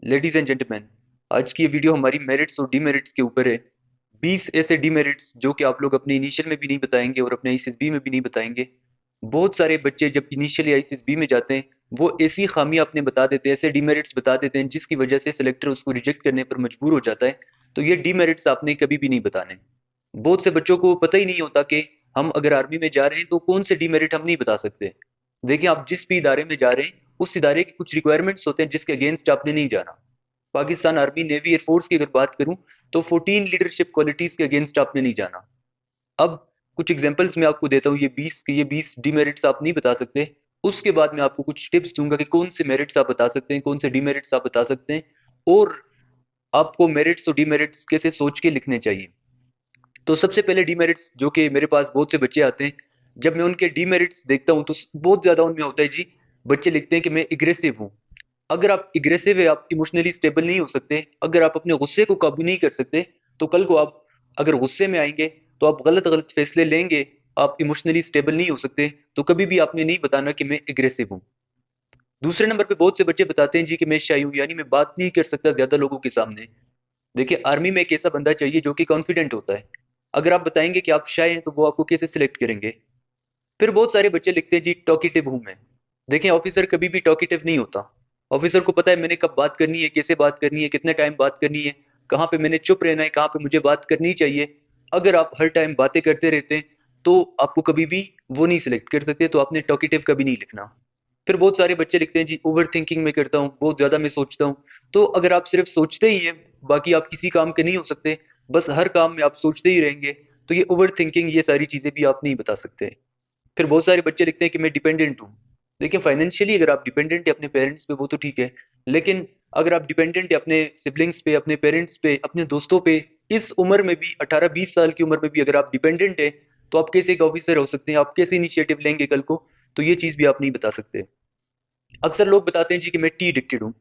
Ladies and gentleman, आज की ये वीडियो हमारी मेरिट्स और डीमेरिट्स के ऊपर है। 20 ऐसे डीमेरिट्स जो कि आप लोग अपने इनिशियल में भी नहीं बताएंगे और अपने आईसीएसबी में भी नहीं बताएंगे। बहुत सारे बच्चे जब इनिशियली आईसीएसबी में जाते हैं, वो ऐसी खामी अपने बता देते हैं, ऐसे डीमेरिट्स बता देते हैं जिसकी वजह से सिलेक्टर उसको रिजेक्ट करने पर मजबूर हो जाता है। तो ये डीमेरिट्स आपने कभी भी नहीं बताने। बहुत से बच्चों को पता ही नहीं होता कि हम अगर आर्मी में जा रहे हैं तो कौन से डीमेरिट हम नहीं बता सकते। देखिए, आप जिस भी इदारे में जा रहे हैं उस इदारे के कुछ रिक्वायरमेंट्स होते हैं जिसके अगेंस्ट आपने नहीं जाना। पाकिस्तान आर्मी, नेवी, एयरफोर्स की अगर बात करूं तो 14 लीडरशिप क्वालिटीज के अगेंस्ट आपने नहीं जाना। अब कुछ एग्जांपल्स मैं आपको देता हूं, ये बीस डीमेरिट्स आप नहीं बता सकते। उसके बाद मैं आपको कुछ टिप्स दूंगा कि कौन से मेरिट्स आप बता सकते हैं, कौन से डीमेरिट्स आप बता सकते हैं, और आपको मेरिट्स और डीमेरिट्स कैसे सोच के लिखने चाहिए। तो सबसे पहले डीमेरिट्स, जो कि मेरे पास बहुत से बच्चे आते हैं, जब मैं उनके डीमेरिट्स देखता हूं तो बहुत ज्यादा उनमें होता है जी। बच्चे लिखते हैं कि मैं एग्रेसिव हूँ। अगर आप एग्रेसिव है, आप इमोशनली स्टेबल नहीं हो सकते, अगर आप अपने गुस्से को काबू नहीं कर सकते, तो कल को आप अगर गुस्से में आएंगे तो आप गलत गलत फैसले लेंगे। आप इमोशनली स्टेबल नहीं हो सकते, तो कभी भी आपने नहीं बताना कि मैं एग्रेसिव हूँ। दूसरे नंबर पे बहुत से बच्चे बताते हैं जी कि मैं शाय हूँ, यानी मैं बात नहीं कर सकता ज्यादा लोगों के सामने। देखिए, आर्मी में एक ऐसा बंदा चाहिए जो कि कॉन्फिडेंट होता है। अगर आप बताएंगे कि आप शाय हैं तो वो आपको कैसे सिलेक्ट करेंगे। फिर बहुत सारे बच्चे लिखते हैं जी टॉकीटिव हूं मैं। देखें, ऑफिसर कभी भी टॉकीटिव नहीं होता। ऑफिसर को पता है मैंने कब बात करनी है, कैसे बात करनी है, कितने टाइम बात करनी है, कहाँ पे मैंने चुप रहना है, कहाँ पे मुझे बात करनी चाहिए। अगर आप हर टाइम बातें करते रहते हैं तो आपको कभी भी वो नहीं सिलेक्ट कर सकते, तो आपने टॉकीटिव कभी नहीं लिखना। फिर बहुत सारे बच्चे लिखते हैं जी ओवर थिंकिंग में करता हूँ, बहुत ज्यादा मैं सोचता हूँ। तो अगर आप सिर्फ सोचते ही हैं, बाकी आप किसी काम के नहीं हो सकते, बस हर काम में आप सोचते ही रहेंगे, तो ये ओवर थिंकिंग, ये सारी चीजें भी आप नहीं बता सकते। फिर बहुत सारे बच्चे लिखते हैं कि मैं डिपेंडेंट हूँ। देखिए, फाइनेंशियली अगर आप डिपेंडेंट है अपने पेरेंट्स पे वो तो ठीक है, लेकिन अगर आप डिपेंडेंट है अपने सिबलिंग्स पे, अपने पेरेंट्स पे, अपने दोस्तों पे, इस उम्र में भी 18-20 साल की उम्र में भी अगर आप डिपेंडेंट है, तो आप कैसे एक ऑफिसर हो सकते हैं, आप कैसे इनिशिएटिव लेंगे कल को। तो ये चीज़ भी आप नहीं बता सकते। अक्सर लोग बताते हैं जी कि मैं टी एडिक्टेड हूँ।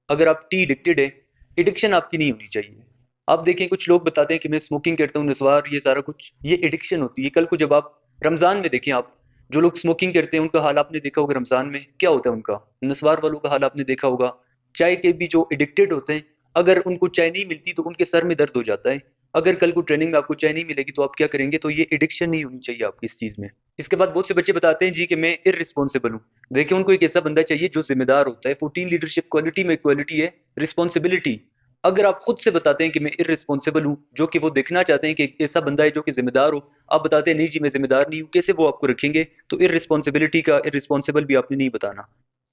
अगर आप टी एडिक्टेड है, एडिक्शन आपकी नहीं होनी चाहिए। आप देखें, कुछ लोग बताते हैं कि मैं स्मोकिंग करता हूँ, नस्वार, ये सारा कुछ, ये एडिक्शन होती है। कल को जब आप रमजान में देखें, आप जो लोग स्मोकिंग करते हैं उनका हाल आपने देखा होगा, रमजान में क्या होता है उनका। नस्वार वालों का हाल आपने देखा होगा। चाय के भी जो एडिक्टेड होते हैं, अगर उनको चाय नहीं मिलती तो उनके सर में दर्द हो जाता है। अगर कल को ट्रेनिंग में आपको चाय नहीं मिलेगी तो आप क्या करेंगे। तो ये एडिक्शन नहीं होनी चाहिए आपकी इस चीज में। इसके बाद बहुत से बच्चे बताते हैं जी कि मैं इररिस्पॉन्सिबल हूँ। देखिए, उनको एक ऐसा बंदा चाहिए जो जिम्मेदार होता है। 14 लीडरशिप क्वालिटी में क्वालिटी है रिस्पॉन्सिबिलिटी। अगर आप खुद से बताते हैं कि मैं इररिस्पॉन्सिबल हूँ, जो कि वो देखना चाहते हैं कि एक ऐसा बंदा है जो कि जिम्मेदार हो, आप बताते हैं नहीं जी मैं जिम्मेदार नहीं हूँ, कैसे वो आपको रखेंगे। तो इररिस्पॉन्सिबिलिटी का इररिस्पॉन्सिबल भी आपने नहीं बताना।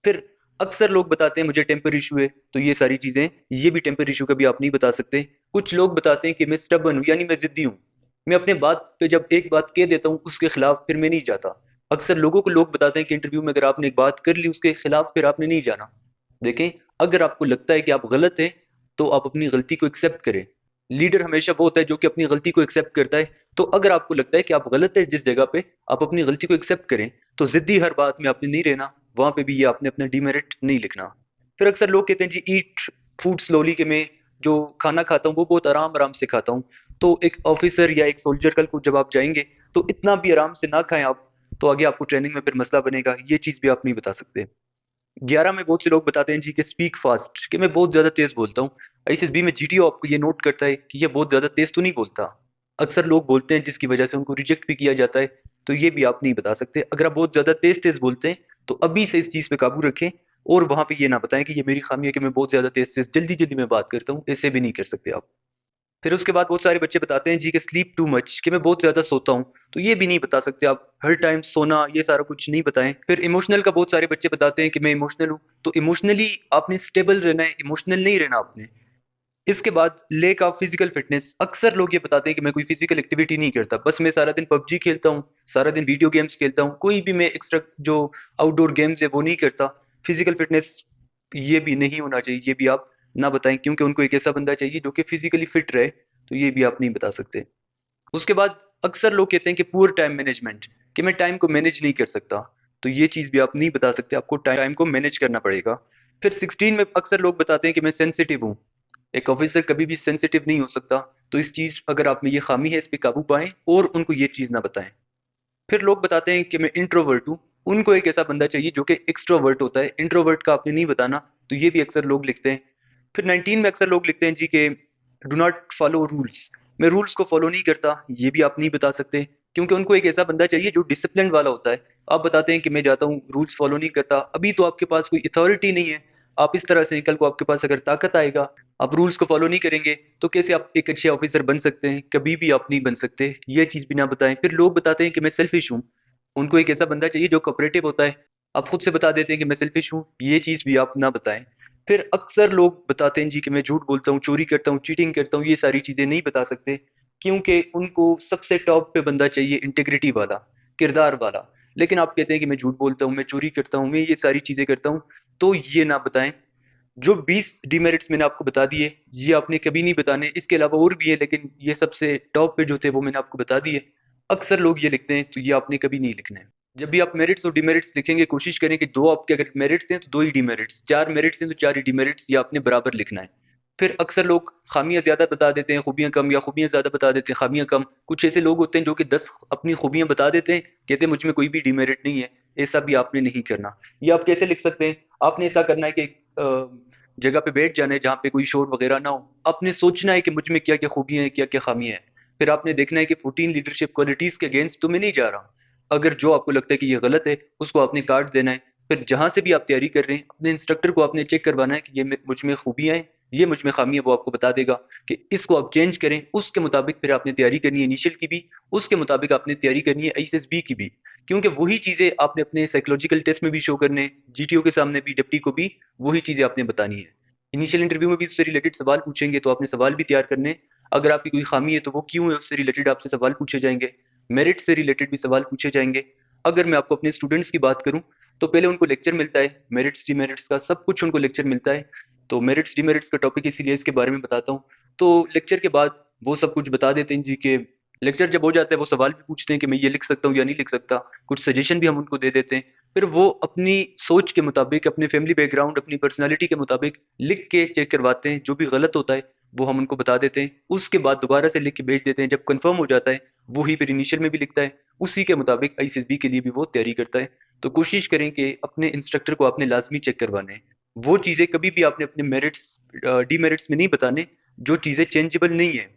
फिर अक्सर लोग बताते हैं मुझे टेम्पर इशू है, तो ये सारी चीजें, ये भी टेम्पर इशू का भी आप नहीं बता सकते। कुछ लोग बताते हैं कि मैं स्टबन हूँ, यानी मैं जिद्दी हूँ। मैं अपने बात पे जब एक बात कह देता हूँ उसके खिलाफ फिर मैं नहीं जाता। अक्सर लोगों को लोग बताते हैं कि इंटरव्यू में अगर आपने एक बात कर ली उसके खिलाफ फिर आपने नहीं जाना। देखें, अगर आपको लगता है कि आप गलत हैं तो आप अपनी गलती को एक्सेप्ट करें। लीडर हमेशा वो होता है जो कि अपनी गलती को एक्सेप्ट करता है। तो अगर आपको लगता है कि आप गलत है जिस जगह पे, आप अपनी गलती को एक्सेप्ट करें। तो जिद्दी हर बात में आपने नहीं रहना, वहां पे भी ये आपने अपना डीमेरिट नहीं लिखना। फिर अक्सर लोग कहते हैं जी ईट फूड स्लोली, के मैं जो खाना खाता हूँ वो बहुत आराम आराम से खाता हूँ। तो एक ऑफिसर या एक सोल्जर कल को जब आप जाएंगे तो इतना भी आराम से ना खाएं आप, तो आगे आपको ट्रेनिंग में फिर मसला बनेगा। ये चीज भी आप नहीं बता सकते। 11 में बहुत से लोग बताते हैं जी कि स्पीक फास्ट, कि मैं बहुत ज्यादा तेज बोलता हूँ। आईसीएसबी में जीटीओ आपको ये नोट करता है कि ये बहुत ज्यादा तेज तो नहीं बोलता। अक्सर लोग बोलते हैं जिसकी वजह से उनको रिजेक्ट भी किया जाता है। तो ये भी आप नहीं बता सकते। अगर आप बहुत ज्यादा तेज तेज बोलते हैं तो अभी से इस चीज पे काबू रखें, और वहां पे ये ना बताएं कि ये मेरी खामी है कि मैं बहुत ज्यादा तेज तेज जल्दी जल्दी में बात करता हूँ। ऐसे भी नहीं कर सकते आप। फिर उसके बाद बहुत सारे बच्चे बताते हैं जी कि स्लीप टू मच, कि मैं बहुत ज्यादा सोता हूँ। तो ये भी नहीं बता सकते आप, हर टाइम सोना ये सारा कुछ नहीं बताएं। फिर इमोशनल का बहुत सारे बच्चे बताते हैं कि मैं इमोशनल हूँ। तो इमोशनली आपने स्टेबल रहना है, इमोशनल नहीं रहना आपने। इसके बाद लेक ऑफ फिजिकल फिटनेस, अक्सर लोग ये बताते हैं कि मैं कोई फिजिकल एक्टिविटी नहीं करता, बस मैं सारा दिन पबजी खेलता हूँ, सारा दिन वीडियो गेम्स खेलता हूँ, कोई भी मैं एक्स्ट्रा जो आउटडोर गेम्स है वो नहीं करता। फिजिकल फिटनेस ये भी नहीं होना चाहिए, ये भी आप ना बताएं, क्योंकि उनको एक ऐसा बंदा चाहिए जो कि फिजिकली फिट रहे। तो ये भी आप नहीं बता सकते। उसके बाद अक्सर लोग कहते हैं कि पुअर टाइम मैनेजमेंट, कि मैं टाइम को मैनेज नहीं कर सकता। तो ये चीज भी आप नहीं बता सकते, आपको टाइम को मैनेज करना पड़ेगा। फिर 16 में अक्सर लोग बताते हैं कि मैं सेंसिटिव हूँ। एक ऑफिसर कभी भी सेंसिटिव नहीं हो सकता। तो इस चीज, अगर आप में ये खामी है, इस पे काबू पाएं और उनको ये चीज ना बताएं। फिर लोग बताते हैं कि मैं इंट्रोवर्ट हूँ। उनको एक ऐसा बंदा चाहिए जो कि एक्सट्रोवर्ट होता है, इंट्रोवर्ट का आपने नहीं बताना। तो ये भी अक्सर लोग लिखते हैं। फिर 19 में अक्सर लोग लिखते हैं जी के डू नॉट फॉलो रूल्स। मैं रूल्स को फॉलो नहीं करता, ये भी आप नहीं बता सकते, क्योंकि उनको एक ऐसा बंदा चाहिए जो डिसिप्लिन वाला होता है। आप बताते हैं कि मैं जाता हूँ रूल्स फॉलो नहीं करता, अभी तो आपके पास कोई अथॉरिटी नहीं है। आप इस तरह से कल को आपके पास अगर ताकत आएगा, आप रूल्स को फॉलो नहीं करेंगे, तो कैसे आप एक अच्छे ऑफिसर बन सकते हैं? कभी भी आप नहीं बन सकते, ये चीज़ भी ना बताएं। फिर लोग बताते हैं कि मैं सेल्फिश हूँ, उनको एक ऐसा बंदा चाहिए जो कोऑपरेटिव होता है। आप खुद से बता देते हैं कि मैं सेल्फिश हूँ, ये चीज़ भी आप ना बताएं। फिर अक्सर लोग बताते हैं जी कि मैं झूठ बोलता हूँ, चोरी करता हूँ, चीटिंग करता हूँ, ये सारी चीज़ें नहीं बता सकते, क्योंकि उनको सबसे टॉप पे बंदा चाहिए इंटेग्रिटी वाला, किरदार वाला। लेकिन आप कहते हैं कि मैं झूठ बोलता हूँ, मैं चोरी करता हूँ, मैं ये सारी चीज़ें करता हूँ, तो ये ना बताएं। जो 20 डिमेरिट्स मैंने आपको बता दिए, ये आपने कभी नहीं बताने। इसके अलावा और भी है, लेकिन ये सबसे टॉप पे जो थे वो मैंने आपको बता दिए। अक्सर लोग ये लिखते हैं, तो ये आपने कभी नहीं लिखना है। जब भी आप मेरिट्स और डिमेरिट्स लिखेंगे, कोशिश करें कि दो आपके अगर मेरिट्स हैं तो दो ही डिमेरिट्स, चार मेरिट्स हैं तो चार ही डिमेरिट्स, ये आपने बराबर लिखना है। फिर अक्सर लोग खामियां ज्यादा बता देते हैं, खूबियां कम, या खूबियां ज्यादा बता देते हैं, खामियां कम। कुछ ऐसे लोग होते हैं जो कि 10 अपनी खूबियां बता देते हैं, कहते हैं मुझ में कोई भी डिमेरिट नहीं है। ऐसा भी आपने नहीं करना। ये आप कैसे लिख सकते हैं? आपने ऐसा करना है कि जगह पे बैठ जाना है जहाँ पे कोई शोर वगैरह ना हो। आपने सोचना है कि मुझ में क्या क्या खूबियां हैं, क्या क्या खामियां हैं। फिर आपने देखना है कि 14 लीडरशिप क्वालिटीज के अगेंस्ट तो मैं नहीं जा रहा हूँ। अगर जो आपको लगता है कि ये गलत है, उसको आपने काट देना है। फिर जहां से भी आप तैयारी कर रहे हैं, अपने इंस्ट्रक्टर को आपने चेक करवाना है कि ये मुझ में खूबियां हैं, ये मुझ में खामी है। वो आपको बता देगा कि इसको आप चेंज करें। उसके मुताबिक फिर आपने तैयारी करनी है इनिशियल की भी, उसके मुताबिक आपने तैयारी करनी है एसएसबी की भी, क्योंकि वही चीजें आपने अपने साइकोलॉजिकल टेस्ट में भी शो करने, जीटीओ के सामने भी, डिप्टी को भी वही चीजें आपने बतानी है। इनिशियल इंटरव्यू में भी उससे रिलेटेड सवाल पूछेंगे, तो आपने सवाल भी तैयार करने। अगर आपकी कोई खामी है तो वो क्यों है, उससे रिलेटेड आपसे सवाल पूछे जाएंगे। मेरिट से रिलेटेड भी सवाल पूछे जाएंगे। अगर मैं आपको अपने स्टूडेंट्स की बात करूं, तो पहले उनको लेक्चर मिलता है, मेरिट्स डिमेरिट्स का सब कुछ उनको लेक्चर मिलता है। तो मेरिट्स डिमेरिट्स का टॉपिक इसीलिए इसके बारे में बताता हूँ। तो लेक्चर के बाद वो सब कुछ बता देते हैं जी के। लेक्चर जब हो जाता है, वो सवाल भी पूछते हैं कि मैं ये लिख सकता हूँ या नहीं लिख सकता। कुछ सजेशन भी हम उनको दे देते हैं। फिर वो अपनी सोच के मुताबिक, अपने फैमिली बैकग्राउंड, अपनी पर्सनालिटी के मुताबिक लिख के चेक करवाते हैं। जो भी गलत होता है वो हम उनको बता देते हैं। उसके बाद दोबारा से लिख के भेज देते हैं। जब कंफर्म हो जाता है, वो ही फिर इनिशियल में भी लिखता है। उसी के मुताबिक आईसीएसबी के लिए भी वो तैयारी करता है। तो कोशिश करें कि अपने इंस्ट्रक्टर को आपने लाजमी चेक करवाने हैं। वो चीज़ें कभी भी आपने अपने मेरिट्स डीमेरिट्स में नहीं बताने, जो चीज़ें चेंजेबल नहीं है।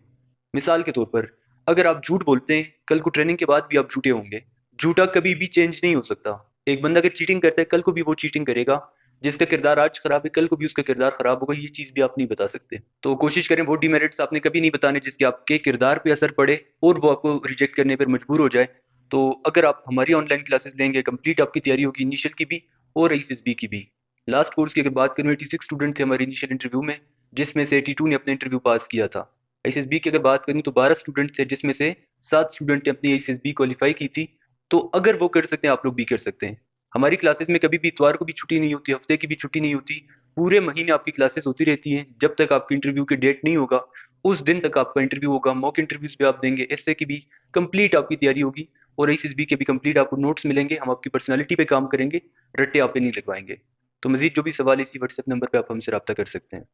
मिसाल के तौर पर, अगर आप झूठ बोलते हैं, कल को ट्रेनिंग के बाद भी आप झूठे होंगे। झूठा कभी भी चेंज नहीं हो सकता। एक बंदा अगर चीटिंग करता है, कल को भी वो चीटिंग करेगा। जिसका किरदार आज खराब है, कल को भी उसका किरदार खराब होगा। ये चीज भी आप नहीं बता सकते। तो कोशिश करें वो डिमेरिट्स आपने कभी नहीं बताने जिसके आपके किरदार पे असर पड़े और वो आपको रिजेक्ट करने पर मजबूर हो जाए। तो अगर आप हमारी ऑनलाइन क्लासेस लेंगे, कंप्लीट आपकी तैयारी होगी इनिशियल की भी और एसएसबी की भी। लास्ट कोर्स की अगर बात करूँ, 86 स्टूडेंट थे हमारे इनिशियल इंटरव्यू में, जिसमें से 82 ने अपना इंटरव्यू पास किया था। एसएसबी की अगर बात करूँ तो 12 स्टूडेंट थे, जिसमें से 7 स्टूडेंट ने अपनी एसएसबी क्वालिफाई की थी। तो अगर वो कर सकते हैं, आप लोग भी कर सकते हैं। हमारी क्लासेस में कभी भी इतवार को भी छुट्टी नहीं होती, हफ्ते की भी छुट्टी नहीं होती। पूरे महीने आपकी क्लासेस होती रहती हैं। जब तक आपकी इंटरव्यू की डेट नहीं होगा, उस दिन तक आपका इंटरव्यू होगा। मॉक इंटरव्यूज भी आप देंगे, एसए की भी कंप्लीट आपकी तैयारी होगी और एसएसबी के भी कंप्लीट आपको नोट्स मिलेंगे। हम आपकी पर्सनैलिटी पे काम करेंगे, रट्टे आप पे नहीं लगवाएंगे। तो मजीद जो भी सवाल इसी व्हाट्सएप नंबर पे आप हमसे रब्ता कर सकते हैं।